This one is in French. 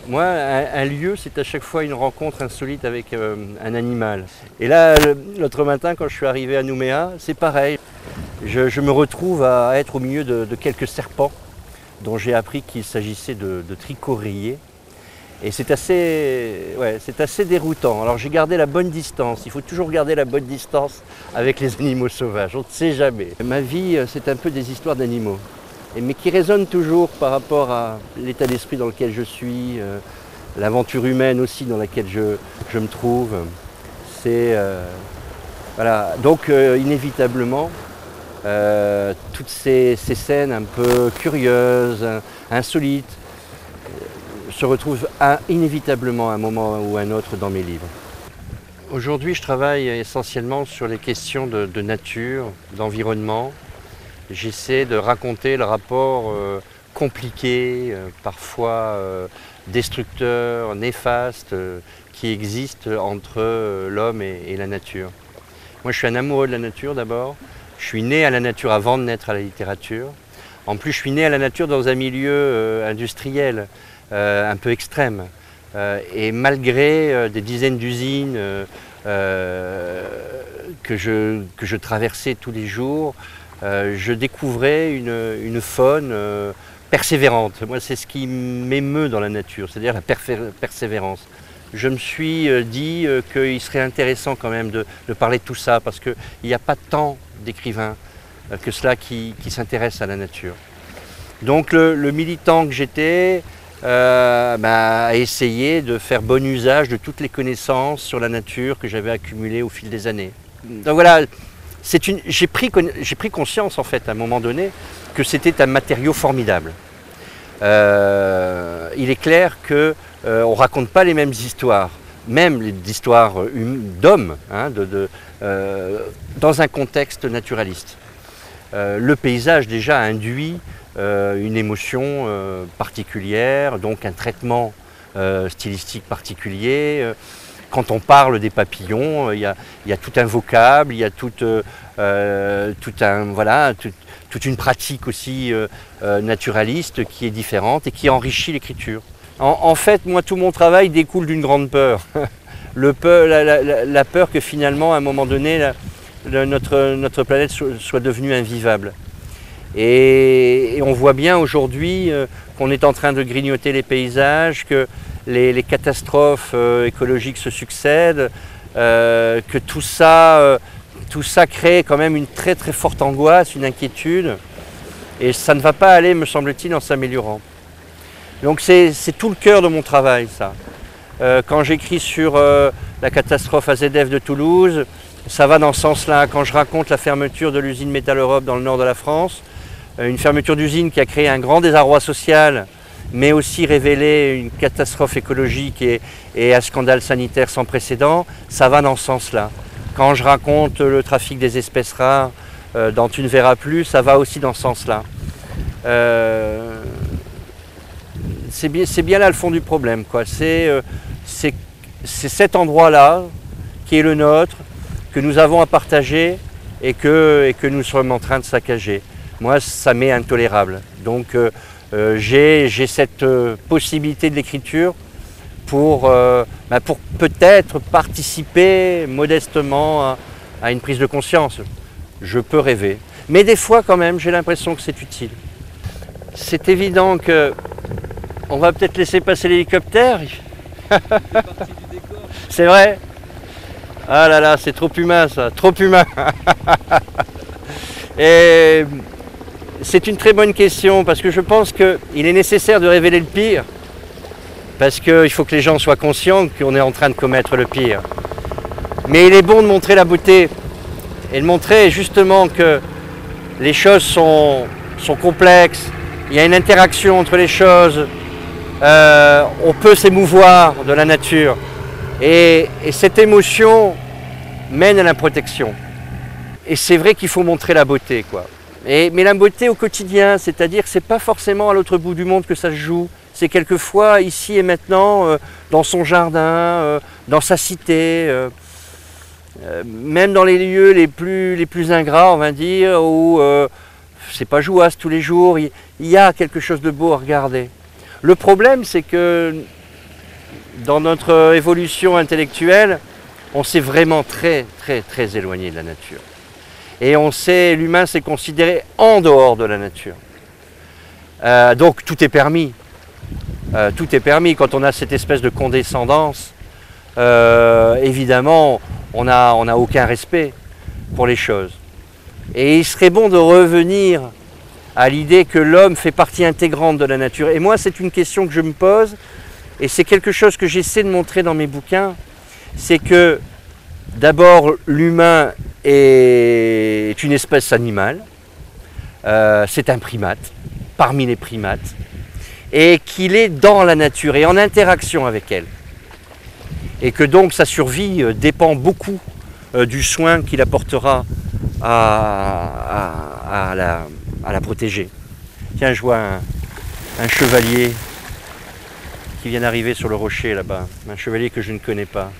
Moi, un lieu, c'est à chaque fois une rencontre insolite avec un animal. Et là, l'autre matin, quand je suis arrivé à Nouméa, c'est pareil. Je me retrouve à être au milieu de quelques serpents dont j'ai appris qu'il s'agissait de trichoriers. Et c'est assez déroutant. Alors j'ai gardé la bonne distance. Il faut toujours garder la bonne distance avec les animaux sauvages. On ne sait jamais. Ma vie, c'est un peu des histoires d'animaux. Mais qui résonnent toujours par rapport à l'état d'esprit dans lequel je suis, l'aventure humaine aussi dans laquelle je me trouve. Voilà. Donc inévitablement, toutes ces scènes un peu curieuses, insolites, se retrouvent inévitablement à un moment ou à un autre dans mes livres. Aujourd'hui, je travaille essentiellement sur les questions de nature, d'environnement. J'essaie de raconter le rapport compliqué, parfois destructeur, néfaste, qui existe entre l'homme et la nature. Moi, je suis un amoureux de la nature d'abord. Je suis né à la nature avant de naître à la littérature. En plus, je suis né à la nature dans un milieu industriel, un peu extrême. Et malgré des dizaines d'usines que je traversais tous les jours, je découvrais une faune persévérante. Moi, c'est ce qui m'émeut dans la nature, c'est-à-dire la persévérance. Je me suis dit qu'il serait intéressant quand même de parler de tout ça, parce qu'il n'y a pas tant d'écrivains que cela qui s'intéressent à la nature. Donc le militant que j'étais a essayé de faire bon usage de toutes les connaissances sur la nature que j'avais accumulées au fil des années. Donc voilà. J'ai pris conscience en fait à un moment donné que c'était un matériau formidable. Il est clair qu'on ne raconte pas les mêmes histoires, même les histoires d'hommes, hein, dans un contexte naturaliste. Le paysage déjà induit une émotion particulière, donc un traitement stylistique particulier. Quand on parle des papillons, il y a tout un vocable, il y a toute une pratique aussi naturaliste qui est différente et qui enrichit l'écriture. En fait, moi, tout mon travail découle d'une grande peur. La peur que finalement, à un moment donné, notre planète soit devenue invivable. Et on voit bien aujourd'hui qu'on est en train de grignoter les paysages, que les catastrophes écologiques se succèdent, que tout ça crée quand même une très très forte angoisse, une inquiétude, et ça ne va pas aller, me semble-t-il, en s'améliorant. Donc c'est tout le cœur de mon travail, ça. Quand j'écris sur la catastrophe AZF de Toulouse, ça va dans ce sens-là. Quand je raconte la fermeture de l'usine Métal Europe dans le nord de la France, une fermeture d'usine qui a créé un grand désarroi social, mais aussi révélé une catastrophe écologique et un scandale sanitaire sans précédent, ça va dans ce sens-là. Quand je raconte le trafic des espèces rares dans Tu ne verras plus, ça va aussi dans ce sens-là. C'est bien là le fond du problème, quoi. C'est cet endroit-là qui est le nôtre, que nous avons à partager et que nous sommes en train de saccager. Moi, ça m'est intolérable. Donc j'ai cette possibilité de l'écriture pour peut-être participer modestement à une prise de conscience. Je peux rêver. Mais des fois, quand même, j'ai l'impression que c'est utile. C'est évident qu'on va peut-être laisser passer l'hélicoptère. C'est vrai? Ah là là, c'est trop humain ça, trop humain. Et c'est une très bonne question parce que je pense qu'il est nécessaire de révéler le pire. Parce qu'il faut que les gens soient conscients qu'on est en train de commettre le pire. Mais il est bon de montrer la beauté et de montrer justement que les choses sont complexes, il y a une interaction entre les choses, on peut s'émouvoir de la nature. Et cette émotion mène à la protection. Et c'est vrai qu'il faut montrer la beauté, quoi. Mais la beauté au quotidien, c'est-à-dire que ce n'est pas forcément à l'autre bout du monde que ça se joue. C'est quelquefois ici et maintenant, dans son jardin, dans sa cité, même dans les lieux les plus ingrats, on va dire, où c'est pas jouasse tous les jours, il y a quelque chose de beau à regarder. Le problème, c'est que dans notre évolution intellectuelle, on s'est vraiment très éloigné de la nature. Et l'humain s'est considéré en dehors de la nature. Donc tout est permis. Tout est permis quand on a cette espèce de condescendance. Évidemment, on n'a aucun respect pour les choses. Et il serait bon de revenir à l'idée que l'homme fait partie intégrante de la nature. Et moi, c'est une question que je me pose, et c'est quelque chose que j'essaie de montrer dans mes bouquins, c'est que d'abord, l'humain est une espèce animale, c'est un primate, parmi les primates, et qu'il est dans la nature et en interaction avec elle. Et que donc sa survie dépend beaucoup du soin qu'il apportera à la protéger. Tiens, je vois un chevalier qui vient d'arriver sur le rocher là-bas, un chevalier que je ne connais pas.